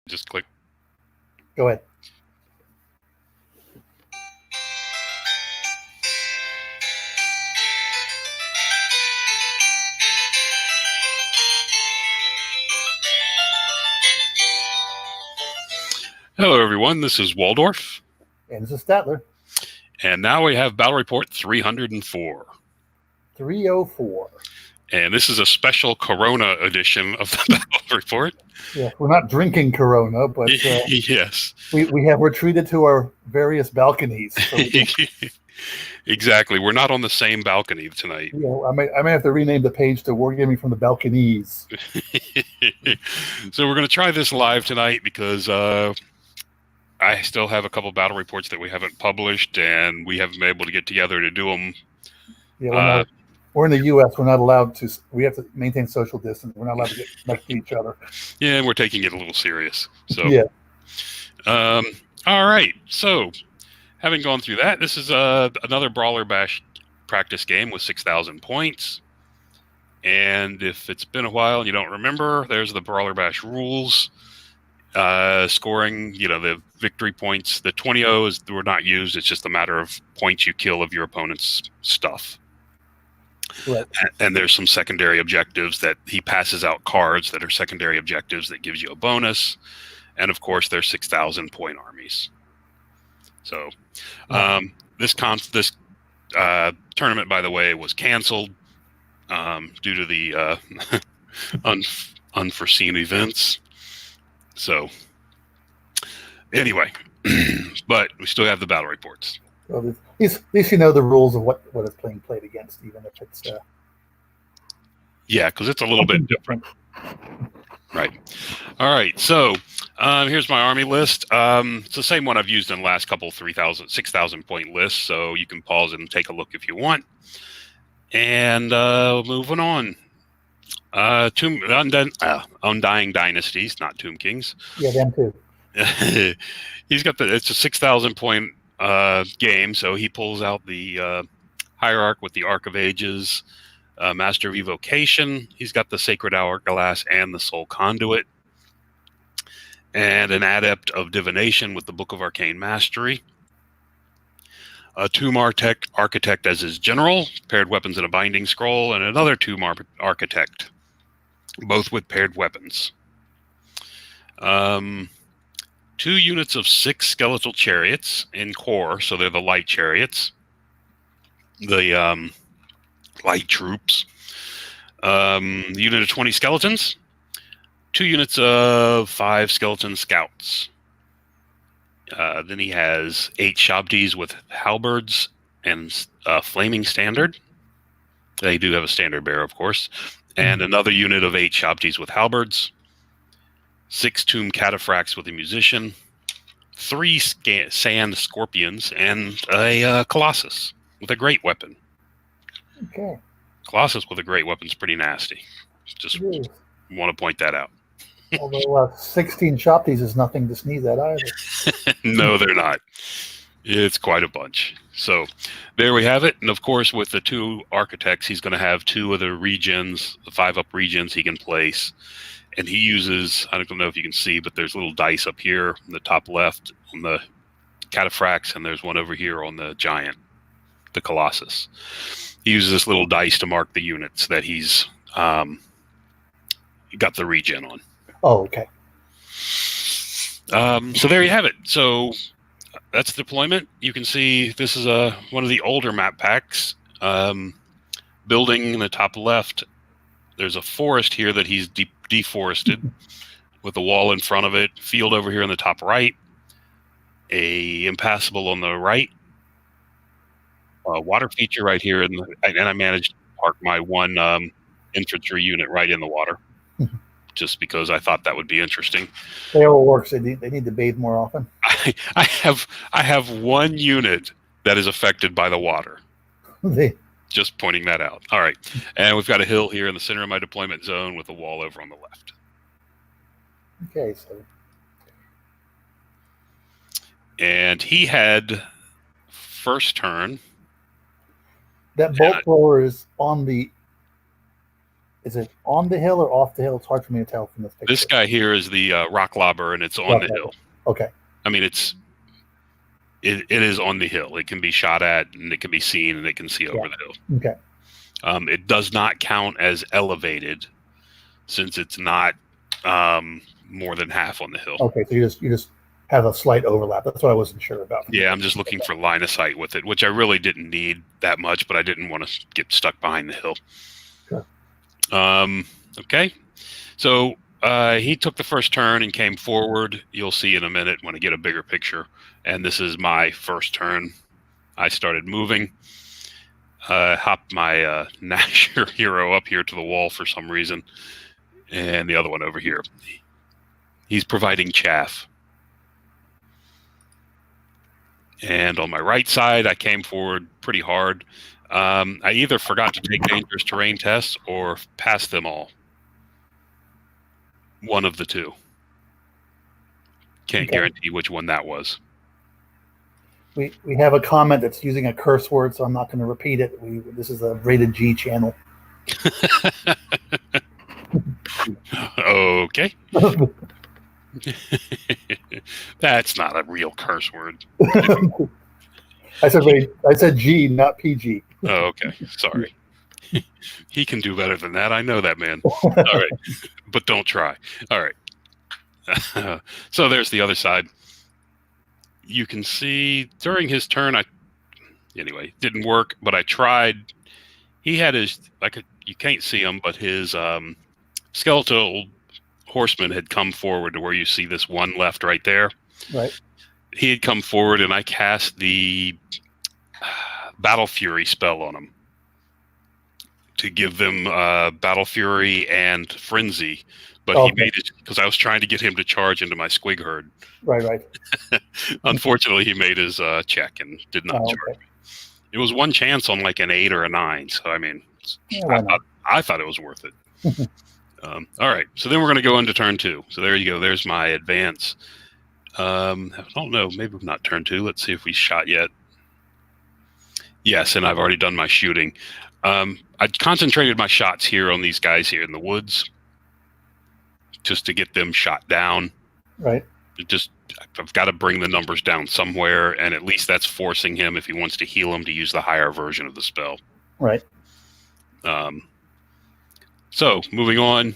Just click. Go ahead. Hello, everyone. This is Waldorf. And this is Statler. And now we have Battle Report 304. 304. And this is a special Corona edition of the Battle Report. Yeah, we're not drinking Corona, but yes, we have retreated to our various balconies. So exactly. We're not on the same balcony tonight. Yeah, I may have to rename the page to Wargaming from the Balconies. So we're going to try this live tonight because I still have a couple battle reports that we haven't published, and we haven't been able to get together to do them. Yeah, we're in the U.S. We're not allowed to. We have to maintain social distance. We're not allowed to get next to each other. Yeah, and we're taking it a little serious. So yeah. All right. So, having gone through that, this is another Brawler Bash practice game with 6,000 points. And if it's been a while and you don't remember, there's the Brawler Bash rules. Scoring, the victory points. The 20-0s were not used. It's just a matter of points you kill of your opponent's stuff. Right. And there's some secondary objectives that he passes out cards that are secondary objectives that gives you a bonus. And of course, there's 6,000 point armies. So this tournament, by the way, was canceled due to the unforeseen events. So anyway, but we still have the battle reports. Well, at least you know the rules of what it's being played against, even if it's yeah, because it's a little bit different. Right. All right. So here's my army list. It's the same one I've used in the last couple 6,000 point lists, so you can pause and take a look if you want. And moving on. Undying Dynasties, not Tomb Kings. Yeah, them too. He's got it's a 6,000 point game, so he pulls out the Hierarch with the Arc of Ages, Master of Evocation. He's got the Sacred Hourglass and the Soul Conduit, and an Adept of Divination with the Book of Arcane Mastery. A Tomb Architect as his general, paired weapons and a Binding Scroll, and another Tomb Architect, both with paired weapons. 2 units of 6 skeletal chariots in core, so they're the light chariots, the light troops. Unit of 20 skeletons, 2 units of 5 skeleton scouts. Then he has 8 Shabdis with halberds and flaming standard. They do have a standard bearer, of course. And another unit of 8 Shabdis with halberds. 6 Tomb Cataphracts with a musician. 3 Sand Scorpions. And a Colossus with a great weapon. Okay. Colossus with a great weapon is pretty nasty. Just want to point that out. Although 16 Shabdis is nothing to sneeze at either. No, they're not. It's quite a bunch. So there we have it. And of course, with the 2 architects, he's going to have 2 of the regions, the 5-up regions he can place. And he uses, I don't know if you can see, but there's little dice up here in the top left on the Cataphracts, and there's one over here on the Giant, the Colossus. He uses this little dice to mark the units that he's got the regen on. Oh, okay. So there you have it. So that's deployment. You can see this is one of the older map packs. Building in the top left, there's a forest here that he's deforested with a wall in front of it. Field over here in the top right. A impassable on the right. Water feature right here, and I managed to park my 1 infantry unit right in the water. Just because I thought that would be interesting. They all work. They need to bathe more often. I have 1 unit that is affected by the water. Just pointing that out. All right. And we've got a hill here in the center of my deployment zone with a wall over on the left. Okay, so. And he had first turn. That bolt thrower is on the Is it on the hill or off the hill? It's hard for me to tell from this picture. This guy here is the rock lobber, and it's on the hill. Okay. I mean, it is on the hill. It can be shot at, and it can be seen, and it can see over the hill. Okay. It does not count as elevated, since it's not more than half on the hill. Okay, so you just have a slight overlap. That's what I wasn't sure about. Yeah, I'm just looking for line of sight with it, which I really didn't need that much, but I didn't want to get stuck behind the hill. Sure. Okay, so he took the first turn and came forward. You'll see in a minute when I get a bigger picture. And this is my first turn. I started moving. Hopped my Nasher hero up here to the wall for some reason. And the other one over here. He's providing chaff. And on my right side, I came forward pretty hard. I either forgot to take dangerous terrain tests or passed them all. One of the two. Can't guarantee which one that was. We have a comment that's using a curse word, so I'm not going to repeat it. This is a rated G channel. Okay. That's not a real curse word. I said G, not PG. Oh, okay. Sorry. He can do better than that. I know that, man. All right. But don't try. All right. So there's the other side. You can see during his turn, anyway, didn't work, but I tried. He had his, you can't see him, but his skeletal horseman had come forward to where you see this one left right there. Right. He had come forward, and I cast the Battle Fury spell on him to give them Battle Fury and Frenzy. But he made it because I was trying to get him to charge into my squig herd. Right. Unfortunately, he made his check and did not charge me. It was one chance on like an 8 or a 9. So, I mean, I thought it was worth it. All right. So then we're going to go into turn 2. So there you go. There's my advance. I don't know. Maybe not turn 2. Let's see if we shot yet. Yes, and I've already done my shooting. I concentrated my shots here on these guys here in the woods just to get them shot down. Right. I've got to bring the numbers down somewhere, and at least that's forcing him, if he wants to heal him, to use the higher version of the spell. Right. So, moving on.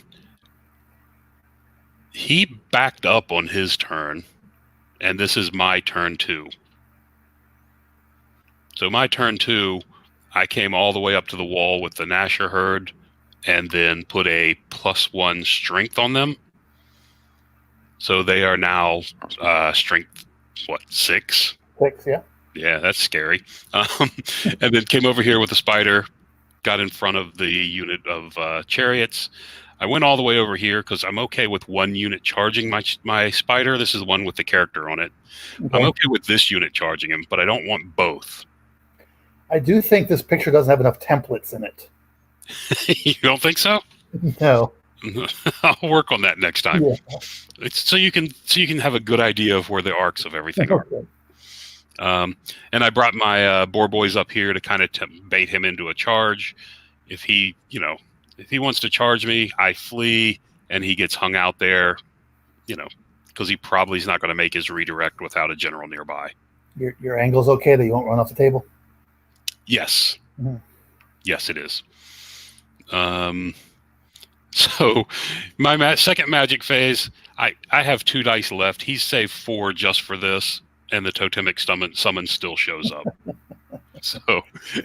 He backed up on his turn, and this is my turn 2. So my turn 2, I came all the way up to the wall with the Nasher herd, and then put a +1 strength on them. So they are now strength, 6? 6, yeah. Yeah, that's scary. And then came over here with the spider, got in front of the unit of chariots. I went all the way over here because I'm okay with one unit charging my spider. This is the one with the character on it. Okay. I'm okay with this unit charging him, but I don't want both. I do think this picture doesn't have enough templates in it. You don't think so? No. I'll work on that next time. Yeah. It's so you can have a good idea of where the arcs of everything are. And I brought my boar boys up here to kind of bait him into a charge. If he wants to charge me, I flee, and he gets hung out there, because he probably is not going to make his redirect without a general nearby. Your angle's okay that you won't run off the table? Yes. Mm-hmm. Yes, it is. So my second magic phase, I have 2 dice left. He's saved 4 just for this, and the totemic summon still shows up. So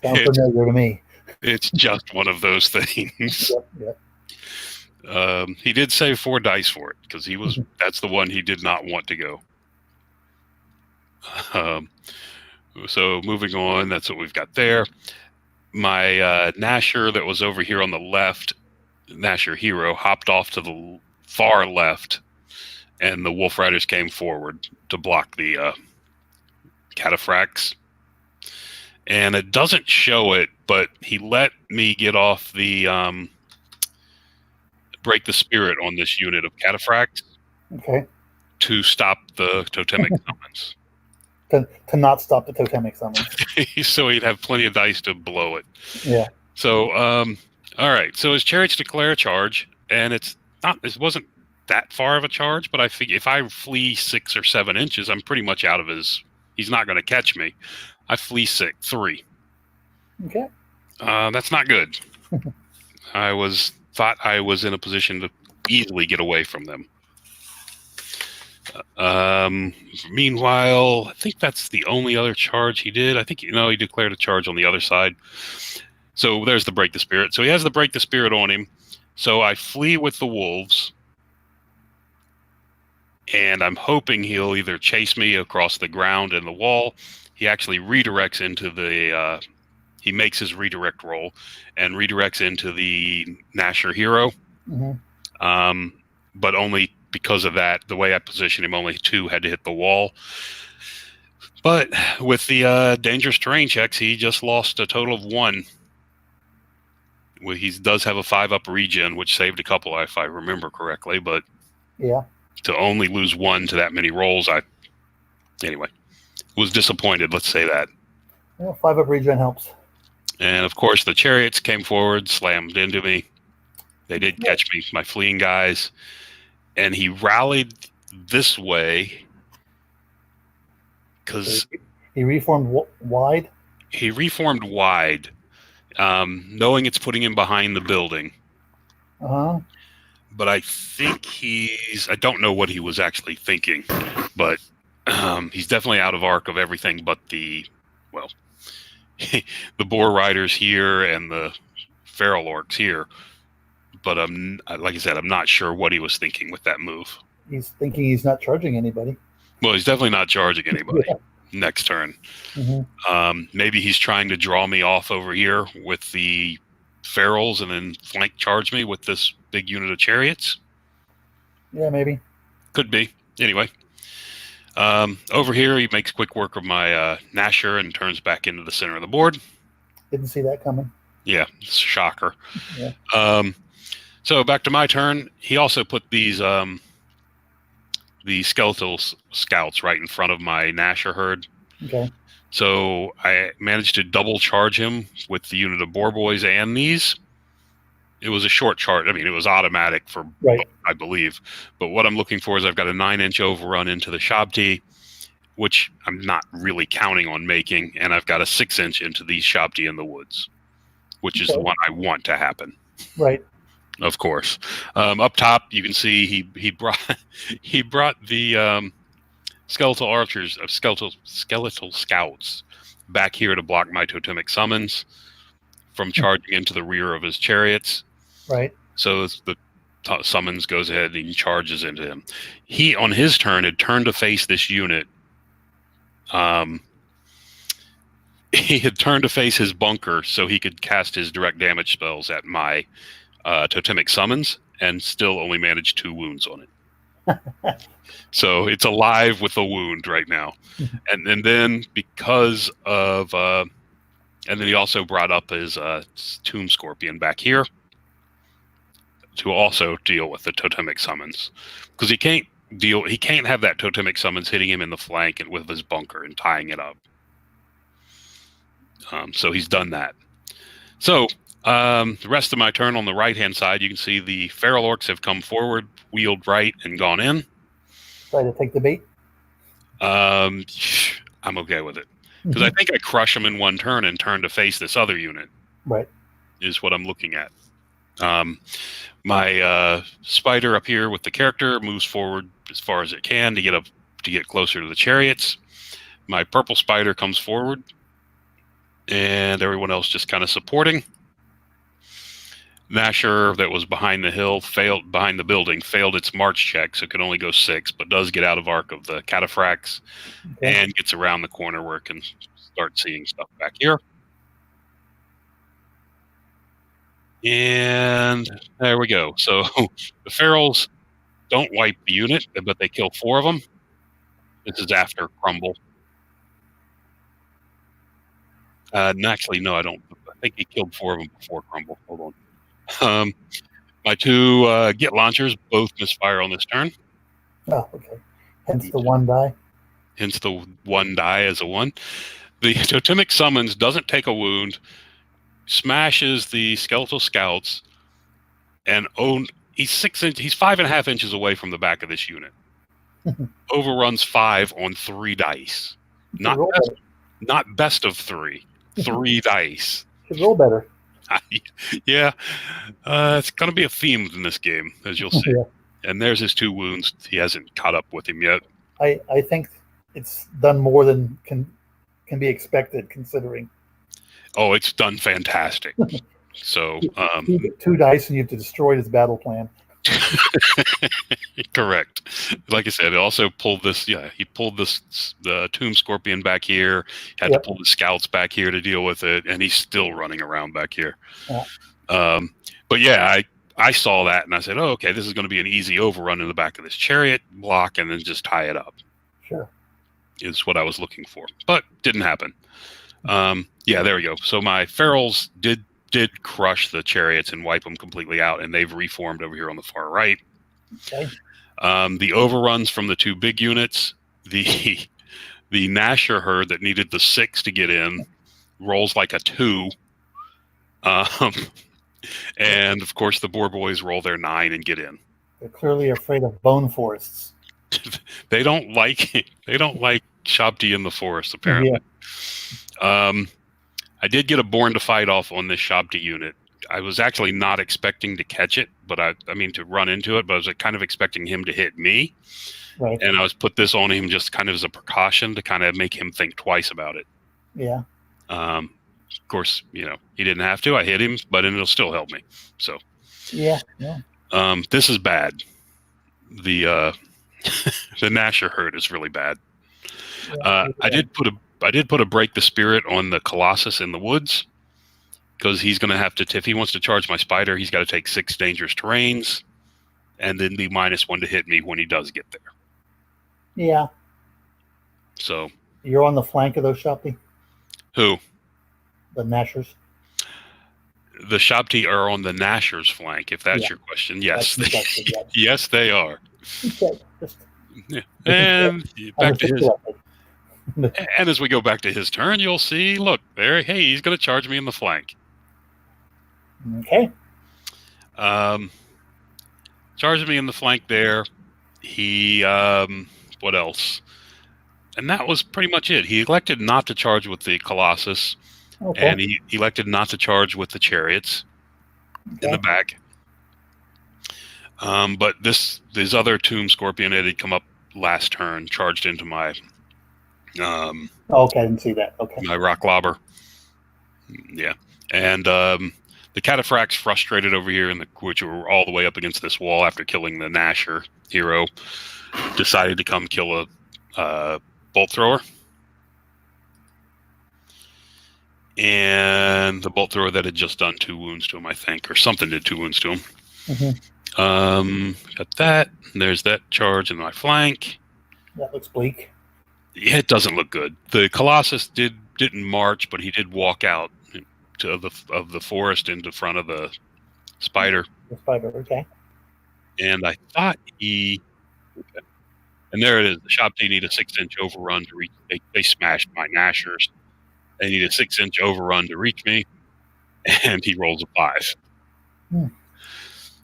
sounds familiar to me. It's just one of those things. Yep. He did save 4 dice for it because that's the one he did not want to go. So moving on, that's what we've got there. My Nasher that was over here on the left, Nasher hero, hopped off to the far left, and the Wolf Riders came forward to block the cataphracts. And it doesn't show it, but he let me get off the break the spirit on this unit of cataphracts. Okay. To stop the totemic summons. To not stop the totemic summons. So he'd have plenty of dice to blow it. Yeah. So All right. So his chariots declare a charge, and it wasn't that far of a charge, but I figure if I flee 6 or 7 inches, I'm pretty much out of his. He's not going to catch me. I flee 3. Okay. That's not good. Thought I was in a position to easily get away from them. Meanwhile, I think that's the only other charge he did. I think he declared a charge on the other side. So there's the break the spirit. So he has the break the spirit on him. So I flee with the wolves, and I'm hoping he'll either chase me across the ground and the wall. He actually redirects into the. He makes his redirect roll and redirects into the Nasher hero. Mm-hmm. But only because of that, the way I positioned him, only 2 had to hit the wall. But with the dangerous terrain checks, he just lost a total of 1. Well, he does have a 5-up regen, which saved a couple, if I remember correctly. But yeah, to only lose 1 to that many rolls, anyway, was disappointed. Let's say that. Well, 5-up regen helps. And of course, the chariots came forward, slammed into me. They did catch me, my fleeing guys. And he rallied this way because he reformed wide. He reformed wide, knowing it's putting him behind the building. But I think I don't know what he was actually thinking, but he's definitely out of arc of everything but the boar riders here and the feral orcs here. But like I said, I'm not sure what he was thinking with that move. He's thinking he's not charging anybody. Well, he's definitely not charging anybody. Next turn. Mm-hmm. Maybe he's trying to draw me off over here with the ferals and then flank charge me with this big unit of chariots. Yeah, maybe. Could be. Anyway. Over here, he makes quick work of my Nasher and turns back into the center of the board. Didn't see that coming. Yeah, it's a shocker. Yeah. So back to my turn. He also put these the skeletal scouts right in front of my Nasher herd. Okay. So I managed to double charge him with the unit of boar boys and these. It was a short charge. I mean, it was automatic for both, I believe. But what I'm looking for is I've got a 9-inch overrun into the Shabti, which I'm not really counting on making, and I've got a 6-inch into the Shabti in the woods, which is the one I want to happen. Right. Of course. Up top, you can see he brought the skeletal archers of skeletal scouts back here to block my totemic summons from charging into the rear of his chariots. Right. So the summons goes ahead and charges into him. He, on his turn, had turned to face this unit. He had turned to face his bunker so he could cast his direct damage spells at my totemic summons, and still only managed 2 wounds on it. So it's alive with a wound right now. And then because of and then he also brought up his Tomb Scorpion back here to also deal with the totemic summons, because he can't have that totemic summons hitting him in the flank and with his bunker and tying it up. So he's done that. So the rest of my turn on the right-hand side, you can see the feral orcs have come forward, wheeled right, and gone in. Try to take the bait? I'm okay with it. Because I think I crush them in one turn and turn to face this other unit. Right. Is what I'm looking at. My spider up here with the character moves forward as far as it can to get closer to the chariots. My purple spider comes forward, and everyone else just kind of supporting. Nasher, that was behind the building, failed its march check, so it could only go 6, but does get out of arc of the cataphracts and gets around the corner where it can start seeing stuff back here. And there we go. So the ferals don't wipe the unit, but they kill 4 of them. This is after Crumble. Actually, no, I don't. I think he killed 4 of them before Crumble. Hold on. My 2 Git launchers both misfire on this turn. Oh, okay. Hence the 1 die. Hence the 1 die as a 1. The totemic summons doesn't take a wound, smashes the skeletal scouts, and he's 5.5 inches away from the back of this unit. Overruns 5 on 3 dice. Not best of 3. 3 dice. Should roll better. Yeah. It's going to be a theme in this game, as you'll see. Yeah. And there's his 2 wounds. He hasn't caught up with him yet. I think it's done more than can be expected, considering. Oh, it's done fantastic. So 2 dice, and you have to destroy his battle plan. Correct. Like I said, it also pulled this. Yeah, he pulled the Tomb Scorpion back here. Had to pull the scouts back here to deal with it, and he's still running around back here. Yeah. But yeah, I saw that, and I said, "Oh, okay, this is going to be an easy overrun in the back of this chariot, block, and then just tie it up." Sure. Is what I was looking for, but didn't happen. Yeah, there we go. So my ferals did crush the chariots and wipe them completely out, and they've reformed over here on the far right. Okay. The overruns from the 2 big units, the Nasher herd that needed the 6 to get in rolls like a 2. And of course the Boar Boys roll their 9 and get in. They're clearly afraid of bone forests. They don't like Shabti in the forest, apparently. Yeah. I did get a Born to Fight off on this Shabti unit. I was actually not expecting to catch it, but I mean to run into it, but I was kind of expecting him to hit me. Right. And I was put this on him just kind of as a precaution to kind of make him think twice about it. Yeah. Of course, he didn't have to. I hit him, but it'll still help me. So. Yeah. This is bad. The Nasher herd is really bad. Yeah, I did put a break the spirit on the Colossus in the woods, because he's going to have to, if he wants to charge my spider, he's got to take 6 dangerous terrains and then be -1 to hit me when he does get there. Yeah. So. You're on the flank of those Shabti? Who? The Nashers. The Shabti are on the Nasher's flank, if that's your question. Yes. Yes, they are. Okay. Yeah. And back to his. And as we go back to his turn, you'll see, look, there, hey, he's going to charge me in the flank. Okay. Charged me in the flank there. He, what else? And that was pretty much it. He elected not to charge with the Colossus, and he elected not to charge with the chariots in the back. But this other Tomb Scorpion that had come up last turn charged into my... okay, I didn't see that. Okay. My rock lobber. Yeah. And the Cataphracts, frustrated over here, which were all the way up against this wall after killing the Nasher hero, decided to come kill a bolt thrower. And the bolt thrower that had just done 2 wounds to him, I think, or something did 2 wounds to him. Mm-hmm. Got that. There's that charge in my flank. That looks bleak. Yeah, it doesn't look good. The Colossus didn't march, but he did walk out of the forest into front of the spider. The spider, okay. And I thought he... Okay. And there it is. The Shabti need a 6-inch overrun to reach... They smashed my Nashers. They need a 6-inch overrun to reach me. And he rolls a 5.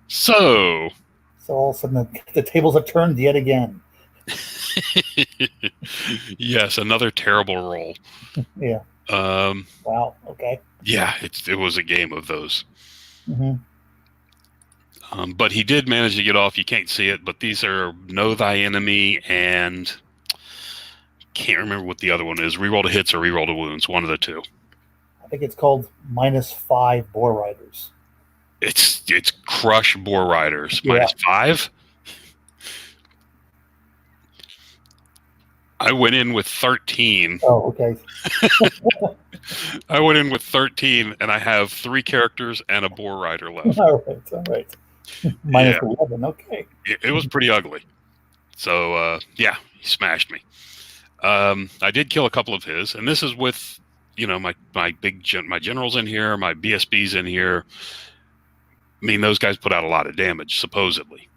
So all of a sudden the tables have turned yet again. Yes, another terrible roll. Yeah. Wow. Okay. Yeah, it was a game of those. Mm-hmm. But he did manage to get off. You can't see it, but these are Know Thy Enemy and can't remember what the other one is. Reroll to hits or reroll to wounds. One of the two. I think it's called -5 Boar Riders. It's Crush Boar Riders. -5. I went in with 13. Oh, okay. I went in with 13, and I have 3 characters and a Boar Rider left. All right. -11, okay. It was pretty ugly. So, yeah, he smashed me. I did kill a couple of his, and this is with, my generals in here, my BSBs in here. I mean, those guys put out a lot of damage, supposedly.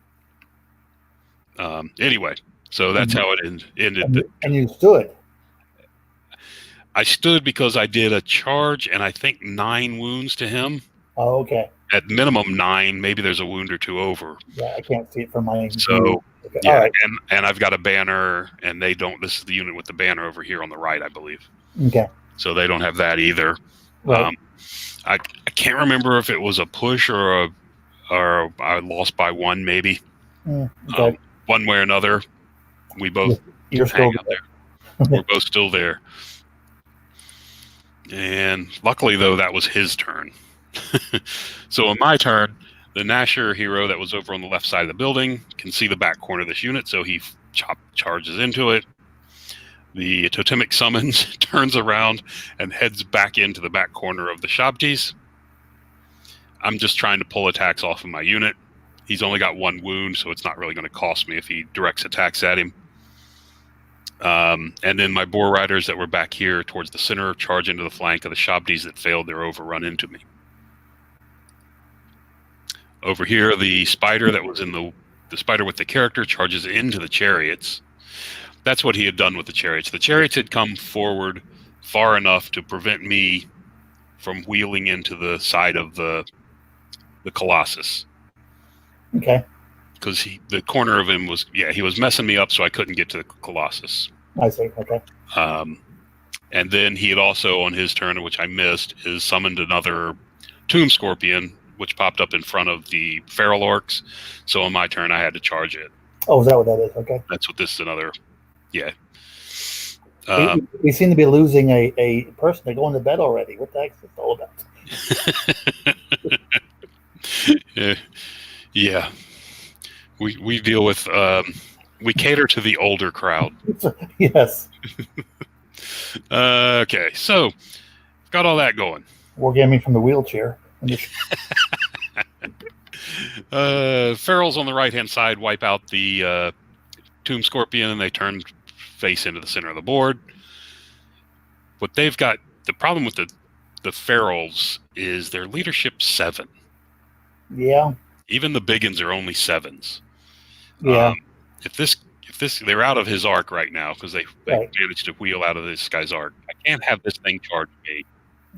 Anyway, so that's how it ended. And you stood. I stood because I did a charge and I think 9 wounds to him. Oh, okay. At minimum 9, maybe there's a wound or 2 over. Yeah, I can't see it from my So view. Okay. yeah, All right. and I've got a banner, and they don't. This is the unit with the banner over here on the right, I believe. Okay. So they don't have that either. Right. I can't remember if it was a push or I lost by 1 maybe. Okay. One way or another, we both You're still out there. We're both still there. And luckily, though, that was his turn. So on my turn, the Nasher hero that was over on the left side of the building can see the back corner of this unit, so he charges into it. The totemic summons, turns around, and heads back into the back corner of the Shabtis. I'm just trying to pull attacks off of my unit. He's only got 1 wound, so it's not really going to cost me if he directs attacks at him. And then my Boar Riders that were back here towards the center charge into the flank of the Shabtis that failed their overrun into me. Over here, the Spider that was in the Spider with the character charges into the chariots. That's what he had done with the chariots. The chariots had come forward far enough to prevent me from wheeling into the side of the Colossus. Okay. Because the corner of him was, he was messing me up, so I couldn't get to the Colossus. I see. Okay. And then he had also, on his turn, which I missed, is summoned another Tomb Scorpion, which popped up in front of the Feral Orcs. So on my turn, I had to charge it. Oh, is that what that is? Okay. That's what this is another, we seem to be losing a person. They're going to bed already. What the heck is this all about? Yeah. We deal with, we cater to the older crowd. Yes. Okay, so got all that going. Wargaming from the wheelchair. Ferals on the right-hand side wipe out the Tomb Scorpion, and they turn face into the center of the board. What they've got, the problem with the Ferals is their leadership 7. Yeah. Even the biggins are only 7s. Yeah. If this they're out of his arc right now because they managed to wheel out of this guy's arc. I can't have this thing charge me.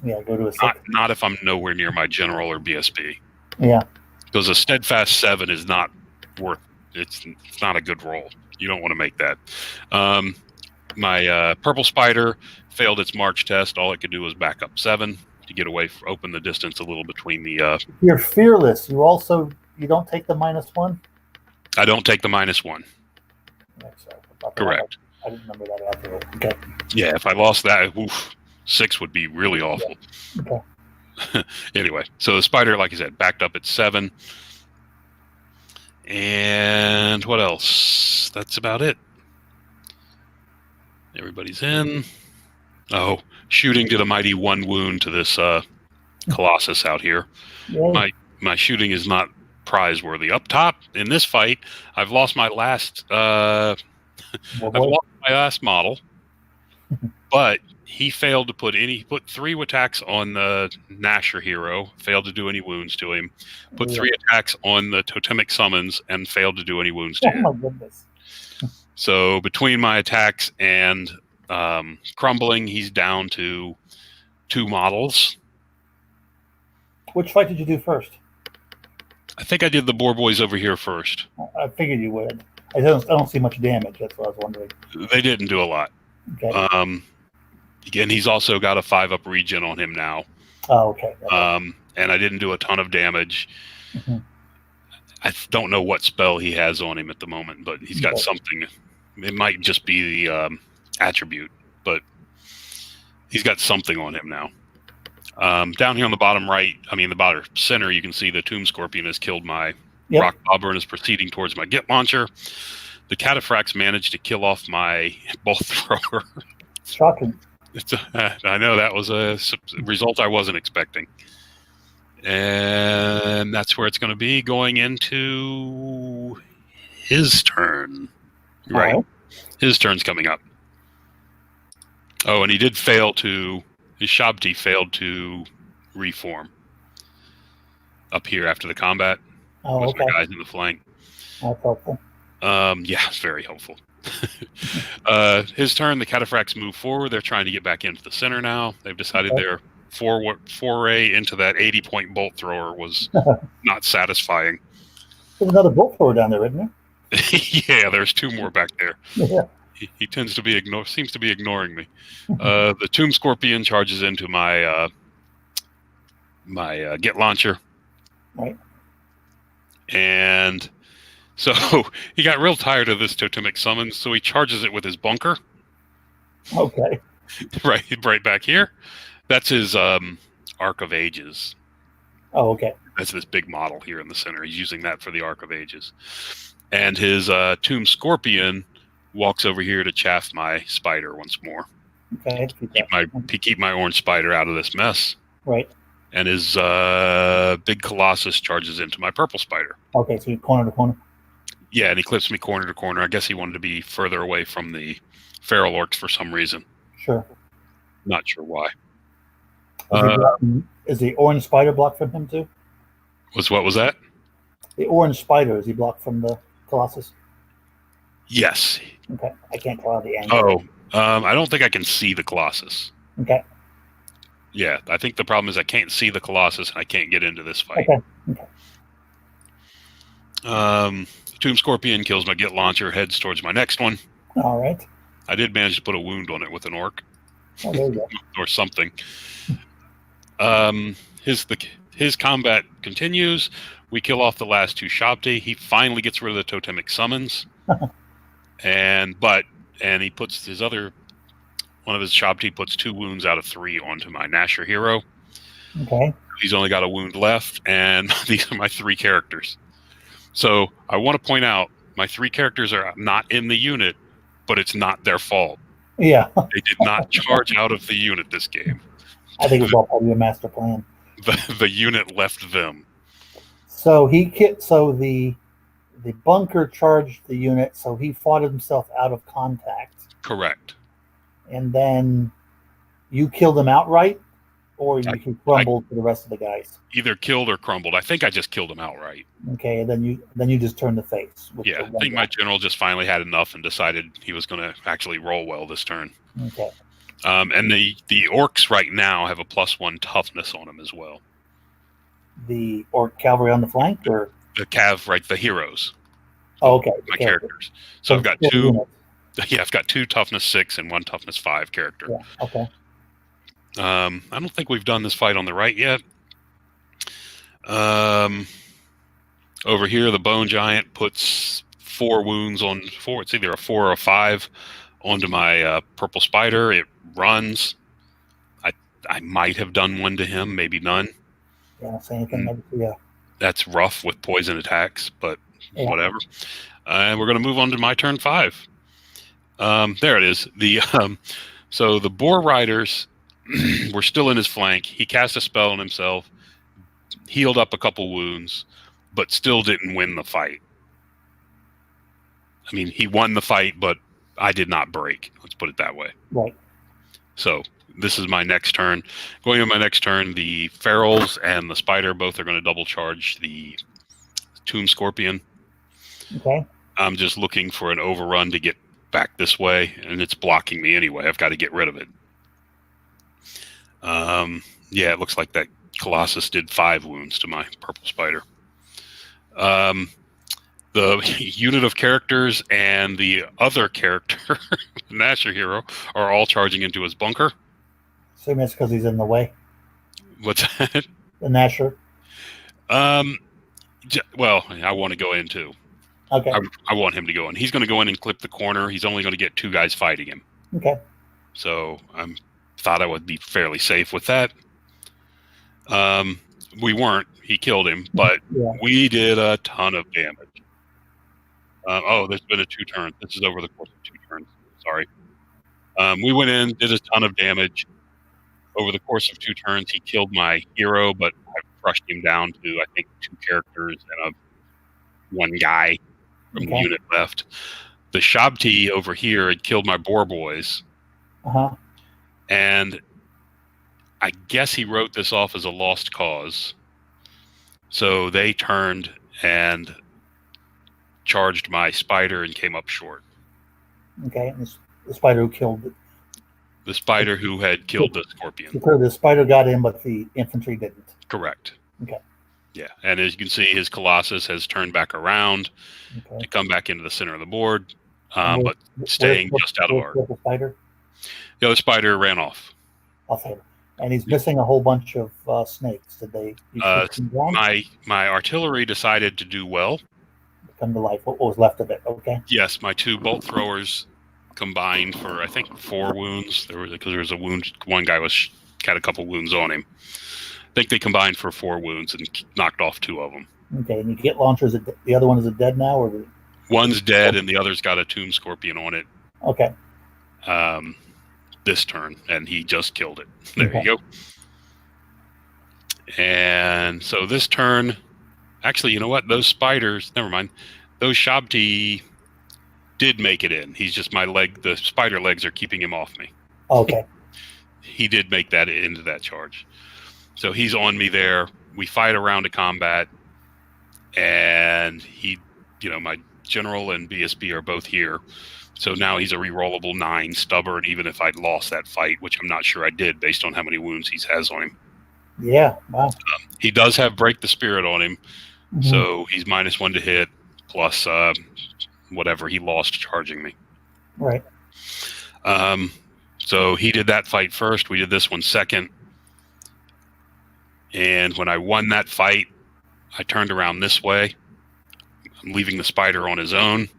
Yeah, go to a 6. Not if I'm nowhere near my general or BSP. Yeah. Because a steadfast 7 is not worth. It's not a good roll. You don't want to make that. My purple spider failed its march test. All it could do was back up 7 to get away, open the distance a little between the. You're fearless. You don't take the -1. I don't take the -1. Correct. I didn't remember that after. Okay. Yeah, if I lost that, 6 would be really awful. Okay. Anyway, so the spider, like I said, backed up at 7. And what else? That's about it. Everybody's in. Oh, shooting did a mighty 1 wound to this Colossus out here. Yay. My shooting is not prize worthy. Up top in this fight, I've lost my last model, but he failed to put any. He put 3 attacks on the Nasher hero, failed to do any wounds to him. Put 3 attacks on the totemic summons and failed to do any wounds to him. Oh my goodness! So between my attacks and crumbling, he's down to 2 models. Which fight did you do first? I think I did the Boar Boys over here first. I figured you would. I don't see much damage. That's what I was wondering. They didn't do a lot. Okay. Again, he's also got a 5-up regen on him now. Oh, okay. And I didn't do a ton of damage. Mm-hmm. I don't know what spell he has on him at the moment, but he's got something. It might just be the attribute, but he's got something on him now. Down here on the bottom right, the bottom center, you can see the Tomb Scorpion has killed my Rock Bobber and is proceeding towards my Git Launcher. The Cataphracts managed to kill off my Bolt Thrower. Shocking. I know, that was a result I wasn't expecting. And that's where it's going to be going into his turn. Right. Right. His turn's coming up. Oh, and he did fail to... His Shabti failed to reform up here after the combat. Oh, with okay. my guys in the flank. That's helpful. Yeah, it's very helpful. His turn. The cataphracts move forward. They're trying to get back into the center now. They've decided their foray into that 80-point bolt thrower was not satisfying. There's another bolt thrower down there, isn't there? Yeah, there's 2 more back there. Yeah. He tends to be seems to be ignoring me. The Tomb Scorpion charges into my Get Launcher. Right. And so he got real tired of this totemic summon, so he charges it with his bunker. Okay. Right back here. That's his Arc of Ages. Oh, okay. That's this big model here in the center. He's using that for the Arc of Ages. And his Tomb Scorpion walks over here to chaff my spider once more. Okay. Keep my orange spider out of this mess. Right. And his big Colossus charges into my purple spider. Okay, so you're corner to corner. Yeah, and he clips me corner to corner. I guess he wanted to be further away from the feral orcs for some reason. Sure. Not sure why. Is the orange spider blocked from him too? What was that? The orange spider, is he blocked from the Colossus? Yes. Okay, I can't tell the angle. I don't think I can see the Colossus. Okay. Yeah, I think the problem is I can't see the Colossus and I can't get into this fight. Okay. Tomb Scorpion kills my Get Launcher, heads towards my next one. All right. I did manage to put a wound on it with an orc. Oh, there you go. Or something. His combat continues. We kill off the last 2 Shabti. He finally gets rid of the totemic summons. and he puts one of his Shabti puts 2 wounds out of 3 onto my Nasher hero. Okay. He's only got a wound left, and these are my 3 characters. So I want to point out my 3 characters are not in the unit, but it's not their fault. Yeah. They did not charge out of the unit this game. I think it was all part of your master plan. The unit left them. So the bunker charged the unit, so he fought himself out of contact. Correct. And then you killed him outright, or you crumbled to the rest of the guys? Either killed or crumbled. I think I just killed him outright. Okay, and then you just turned the face. Yeah, I think my general just finally had enough and decided he was going to actually roll well this turn. Okay. And the orcs right now have a +1 toughness on them as well. The orc cavalry on the flank, or the cav, right? The heroes. Oh, okay. My characters. So I've got 2. Units. Yeah, I've got 2 toughness 6 and 1 toughness 5 character. Yeah. Okay. I don't think we've done this fight on the right yet. Over here, the Bone Giant puts 4 wounds on 4. It's either a 4 or a 5 onto my purple spider. It runs. I might have done 1 to him, maybe none. Yeah, same thing. Yeah. That's rough with poison attacks, but whatever. And we're going to move on to my turn 5. There it is. So the Boar Riders were still in his flank. He cast a spell on himself, healed up a couple wounds, but still didn't win the fight. I mean, he won the fight, but I did not break. Let's put it that way. Right. So this is my next turn. Going to my next turn, the Ferals and the Spider both are going to double charge the Tomb Scorpion. Okay. I'm just looking for an overrun to get back this way, and it's blocking me anyway. I've got to get rid of it. Yeah, it looks like that Colossus did 5 wounds to my purple spider. The unit of characters and the other character, Nasher hero, are all charging into his bunker. So it's because he's in the way. What's that? The Nasher. Well, I want to go in too. Okay. I want him to go in. He's going to go in and clip the corner. He's only going to get 2 guys fighting him. Okay. So I thought I would be fairly safe with that. We weren't. He killed him, but we did a ton of damage. There's been a 2 turns. This is over the course of 2 turns. Sorry. We went in, did a ton of damage. Over the course of 2 turns, he killed my hero, but I crushed him down to, I think, 2 characters and 1 guy from the unit left. The Shabti over here had killed my Boar Boys. Uh-huh. And I guess he wrote this off as a lost cause. So they turned and charged my spider and came up short. Okay, and the spider who killed it. The spider who had killed the scorpion. So the spider got in, but the infantry didn't. Correct. Okay. Yeah, and as you can see, his Colossus has turned back around to come back into the center of the board, but staying just out of arc. The spider? The other spider ran off. I'll say it. And he's missing a whole bunch of snakes. Did they? My artillery decided to do well. Come to life. What was left of it? Okay. Yes, my 2 bolt throwers combined for I think 4 wounds. There was a wound. One guy had a couple wounds on him. I think they combined for 4 wounds and knocked off 2 of them. Okay, and you get launchers. The other one is dead now, or one's dead and the other's got a tomb scorpion on it. Okay. This turn, and he just killed it. There you go. And so this turn, actually, you know what? Those spiders, never mind. Those Shabti did make it in. He's just the spider legs are keeping him off me. Okay. He did make that into that charge. So he's on me there. We fight around to combat, and my general and BSB are both here. So now he's a rerollable 9, stubborn, even if I'd lost that fight, which I'm not sure I did based on how many wounds he has on him. Yeah, wow. He does have Break the Spirit on him, so he's -1 to hit, plus whatever he lost charging me. Right. So he did that fight first. We did this one second. And when I won that fight, I turned around this way. I'm leaving the spider on his own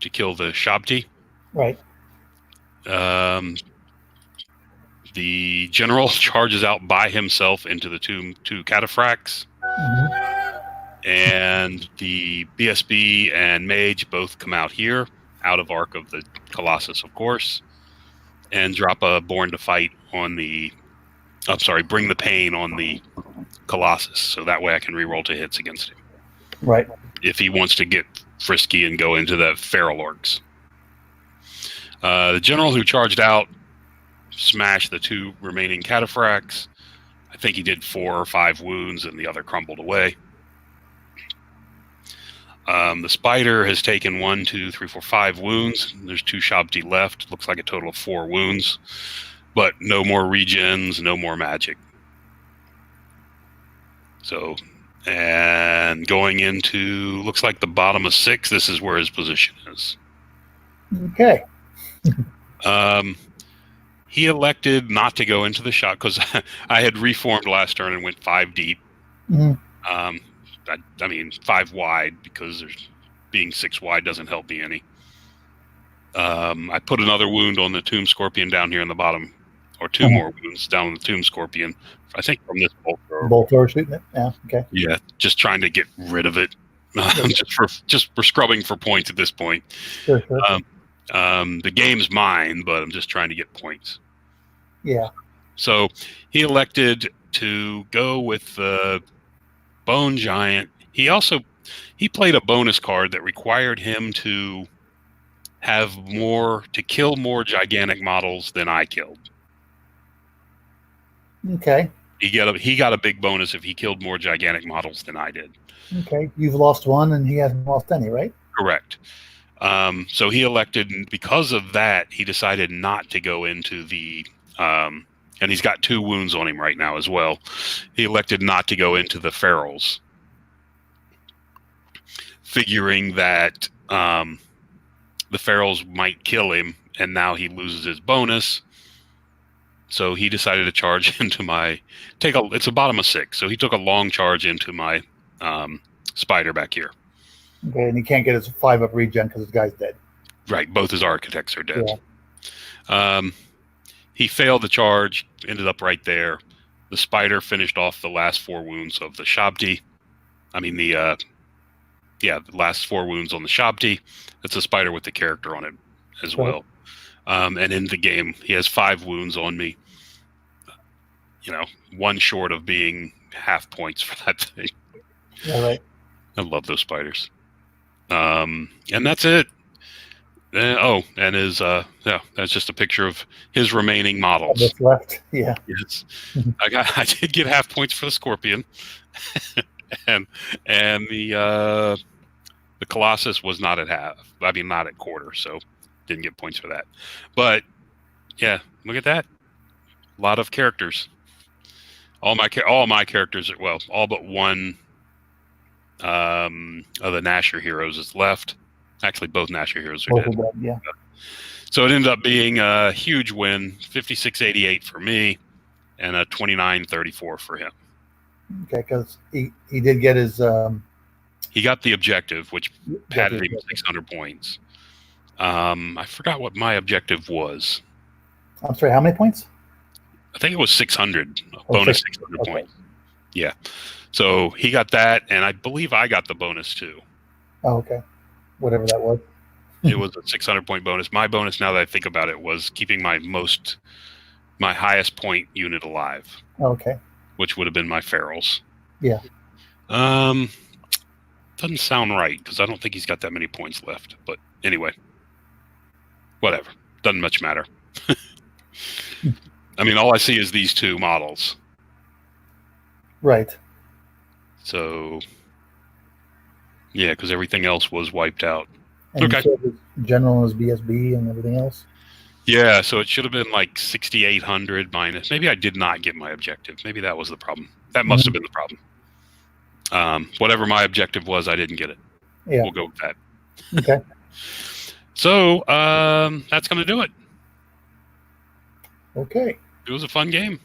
to kill the Shabti. Right. The general charges out by himself into the two cataphracts. And the BSB and Mage both come out here, out of arc of the Colossus, of course, and drop a Born to Fight on the... Bring the Pain on the Colossus, so that way I can reroll to hits against him. Right. If he wants to get frisky and go into the feral orcs. The general who charged out smashed the 2 remaining cataphracts. I think he did 4 or 5 wounds, and the other crumbled away. The spider has taken 1, 2, 3, 4, 5 wounds. There's 2 Shabti left. Looks like a total of 4 wounds. But no more regens, no more magic. So, and going into, looks like the bottom of 6, this is where his position is. Okay. He elected not to go into the shot because I had reformed last turn and went 5 deep. I mean, 5 wide, because being 6 wide doesn't help me any. I put another wound on the Tomb Scorpion down here in the bottom, or 2 more wounds down on the Tomb Scorpion. I think from this bolt thrower. Bolt thrower shooting it? Yeah, okay. Yeah, just trying to get rid of it. just for scrubbing for points at this point. Sure. The game's mine, but I'm just trying to get points. Yeah. So he elected to go with the Bone Giant. He played a bonus card that required him to kill more gigantic models than I killed. Okay. He got a big bonus if he killed more gigantic models than I did. Okay. You've lost 1 and he hasn't lost any, right? Correct. So he elected, because of that, he decided not to go into the and he's got 2 wounds on him right now as well. He elected not to go into the ferals, figuring that the ferals might kill him, and now he loses his bonus. So he decided to charge into it's a bottom of 6, so he took a long charge into my spider back here. Okay, and he can't get his 5-up regen because his guy's dead. Right, both his architects are dead. Yeah. He failed the charge, ended up right there. The spider finished off the last 4 wounds of the Shabti. I mean, the last 4 wounds on the Shabti. That's a spider with the character on it as well. And in the game, he has 5 wounds on me. 1 short of being half points for that thing. Yeah, right. I love those spiders. And that's it. And his that's just a picture of his remaining models. What's left? Yeah. Yes. I did get half points for the Scorpion, and the The Colossus was not at half. I mean, not at quarter, so didn't get points for that. But yeah, look at that. A lot of characters. All my characters, well, all but one of the Nasher heroes is left. Actually, both Nasher heroes are dead. Yeah. So it ended up being a huge win, 56-88 for me, and a 29-34 for him. Okay, because he did get his. He got the objective, which padded him 600 points. I forgot what my objective was. I'm sorry, how many points? I think it was 600, bonus 600 okay. points. Yeah. So he got that, and I believe I got the bonus too. Oh, okay. Whatever that was. It was a 600-point bonus. My bonus, now that I think about it, was keeping my highest point unit alive. Okay. Which would have been my ferals. Yeah. Doesn't sound right, because I don't think he's got that many points left. But anyway, whatever. Doesn't much matter. I mean, all I see is these two models. Right. So, yeah, because everything else was wiped out. And okay. General was BSB and everything else? Yeah, so it should have been like 6,800 minus. Maybe I did not get my objective. Maybe that was the problem. That must have been the problem. Whatever my objective was, I didn't get it. Yeah. We'll go with that. Okay. So that's going to do it. Okay. It was a fun game.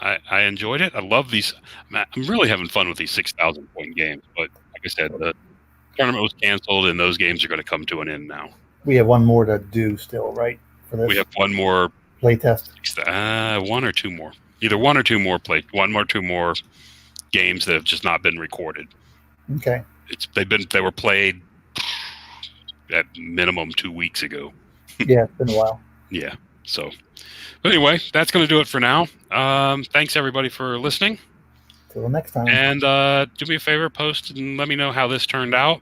I enjoyed it. I love these. I'm really having fun with these 6,000-point games. But like I said, the tournament was canceled, and those games are going to come to an end now. We have one more to do still, right? For this. We have one more play test. One or two more. Either one or two more two more games that have just not been recorded. Okay. They were played at minimum 2 weeks ago. Yeah, it's been a while. Yeah. So, but anyway, that's going to do it for now. Thanks everybody for listening. Till next time. And do me a favor, post and let me know how this turned out,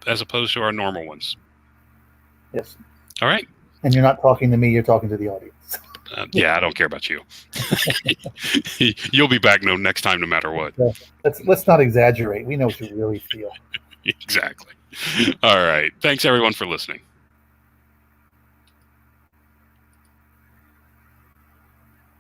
as opposed to our normal ones. Yes. All right. And you're not talking to me; you're talking to the audience. Yeah, I don't care about you. You'll be back next time, no matter what. Let's not exaggerate. We know what you really feel. Exactly. All right. Thanks everyone for listening.